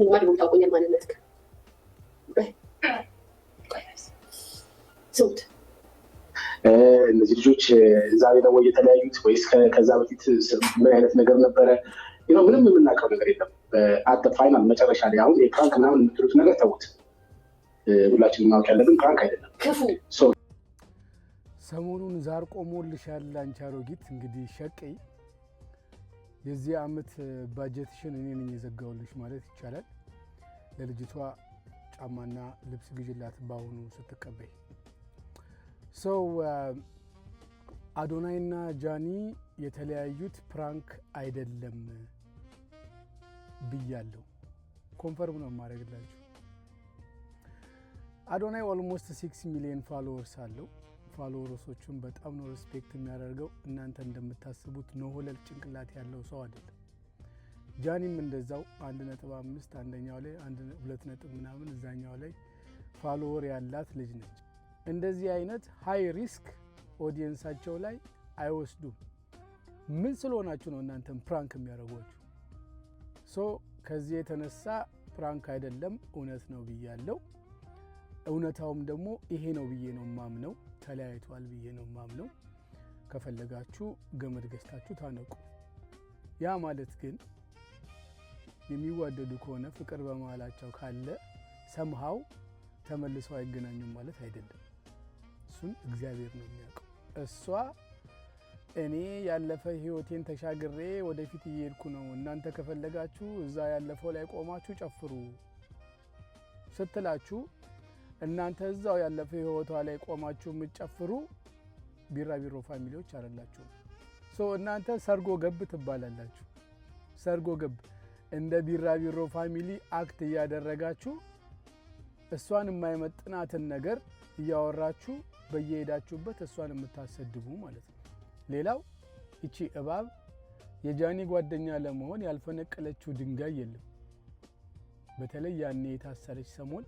ማን ነው ታውቆኛል ማንነት ሶት እነዚህ ልጆች ዛሬ ደግሞ እየተለያዩት ወይስ ከዛ በፊት ምን አይነት ነገር ነበረ? ምንም የምናውቀው ነገር የለም። አት ፋይናል መጨረሻ ላይ አሁን የፕራንክ ምናምን የምትሉት ነገር ተውት። ሁላችንም ማወቅ ያለብን ፕራንክ አይደለም። ሰሞኑን ዛር ቆሞልሻል አንቺ አሮጊት። እንግዲህ ሸቀይ የዚህ አመት ባጀትሽን እኔ ነኝ የዘጋውልሽ ማለት ይቻላል። ለልጅቷ ጫማና ልብስ ግዥላት ባሁኑ ስትቀበይ። አዶናይና ጃኒ የተለያዩት ፕራንክ አይደለም ብያለሁ። ኮንፈርም ነው ማድረግላችሁ። አዶናይ ኦልሞስት 6 ሚሊዮን ፎሎወርስ አለው። ፎሎወርሶቹን በጣም ነው ሪስፔክት የሚያደርገው። እናንተ እንደምታስቡት ኖሆለል ጭንቅላት ያለው ሰው አይደለም። ጃኒም እንደዛው 1.5 አንደኛው ላይ 2 ምናምን እዛኛው ላይ ፎሎወር ያላት ልጅ ነች። እንደዚህ አይነት ሃይ ሪስክ ኦዲየንሳቸው ላይ አይወስዱም። ምን ስለሆናችሁ ነው እናንተም ፕራንክ የሚያደርጓችሁ? ከዚህ የተነሳ ፕራንክ አይደለም እውነት ነው ብያለሁ። እውነታውም ደግሞ ይሄ ነው ብዬ ነው ማምነው። ተለያይቷል ብዬ ነው ማምነው። ከፈለጋችሁ ገመድ ገዝታችሁ ታነቁ። ያ ማለት ግን የሚዋደዱ ከሆነ ፍቅር በመሃላቸው ካለ ሰምሃው ተመልሰው አይገናኙም ማለት አይደለም። እሱን እግዚአብሔር ነው የሚያውቀው። እሷ እኔ ያለፈ ህይወቴን ተሻግሬ ወደፊት እየሄድኩ ነው፣ እናንተ ከፈለጋችሁ እዛ ያለፈው ላይ ቆማችሁ ጨፍሩ ስትላችሁ እናንተ እዛው ያለፈ ህይወቷ ላይ ቆማችሁ የምትጨፍሩ ቢራቢሮ ፋሚሊዎች አይደላችሁ። እናንተ ሰርጎ ገብ ትባላላችሁ። ሰርጎ ገብ እንደ ቢራቢሮ ፋሚሊ አክት እያደረጋችሁ እሷን የማይመጥናትን ነገር እያወራችሁ በየሄዳችሁበት እሷን የምታሰድቡ ማለት ነው። ሌላው እቺ እባብ የጃኒ ጓደኛ ለመሆን ያልፈነቀለችው ድንጋይ የለም። በተለይ ያኔ የታሰረች ሰሞን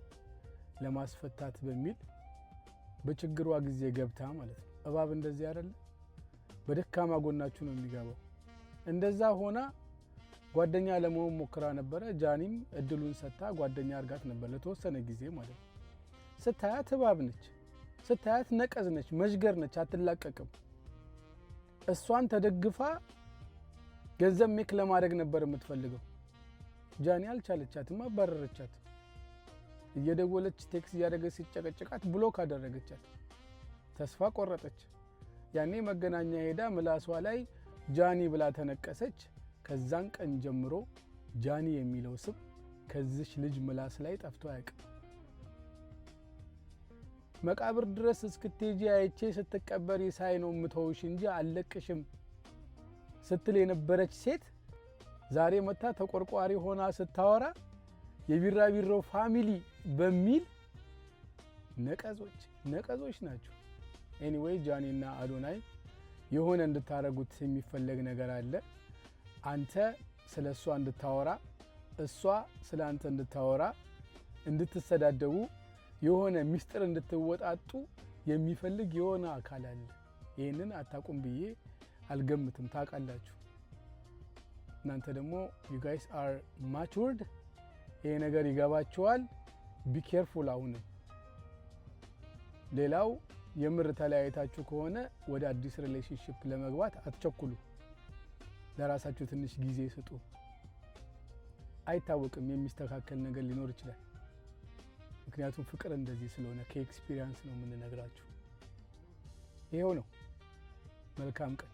ለማስፈታት በሚል በችግሯ ጊዜ ገብታ ማለት ነው። እባብ እንደዚህ አይደለ? በደካማ ጎናችሁ ነው የሚገባው። እንደዛ ሆና ጓደኛ ለመሆን ሞክራ ነበረ። ጃኒም እድሉን ሰጣ ጓደኛ አርጋት ነበር ለተወሰነ ጊዜ ማለት ነው። ስታያት እባብ ነች፣ ስታያት ነቀዝ ነች፣ መዥገር ነች፣ አትላቀቅም። እሷን ተደግፋ ገንዘብ ሜክ ለማድረግ ነበር የምትፈልገው። ጃኒ አልቻለቻትም፣ አባረረቻት። እየደወለች ቴክስ እያደረገች ሲጨቀጨቃት ብሎክ አደረገቻት። ተስፋ ቆረጠች። ያኔ መገናኛ ሄዳ ምላሷ ላይ ጃኒ ብላ ተነቀሰች። ከዛን ቀን ጀምሮ ጃኒ የሚለው ስም ከዚች ልጅ ምላስ ላይ ጠፍቶ አያውቅም። መቃብር ድረስ እስክትሄጂ አይቼ ስትቀበሪ ሳይ ነው ምተውሽ እንጂ አለቅሽም ስትል የነበረች ሴት ዛሬ መታ ተቆርቋሪ ሆና ስታወራ የቢራቢሮ ፋሚሊ በሚል ነቀዞች ናቸው። ኤኒዌይ ጃኒና አዶናይ የሆነ እንድታረጉት የሚፈለግ ነገር አለ። አንተ ስለሷ እንድታወራ፣ እሷ ስላንተ እንድታወራ፣ እንድትሰዳደቡ፣ የሆነ ሚስጥር እንድትወጣጡ የሚፈልግ የሆነ አካል አለ። ይሄንን አታቁም ብዬ አልገምትም። ታውቃላችሁ። እናንተ ደግሞ you guys are matured። ይሄ ነገር ይገባችኋል። ቢ ኬርፉል። አሁን ሌላው የምር ተለያይታችሁ ከሆነ ወደ አዲስ ሪሌሽንሺፕ ለመግባት አትቸኩሉ። ለራሳችሁ ትንሽ ጊዜ ስጡ። አይታወቅም፣ የሚስተካከል ነገር ሊኖር ይችላል። ምክንያቱም ፍቅር እንደዚህ ስለሆነ ከኤክስፒሪየንስ ነው የምንነግራችሁ። ይሄው ነው። መልካም ቀን።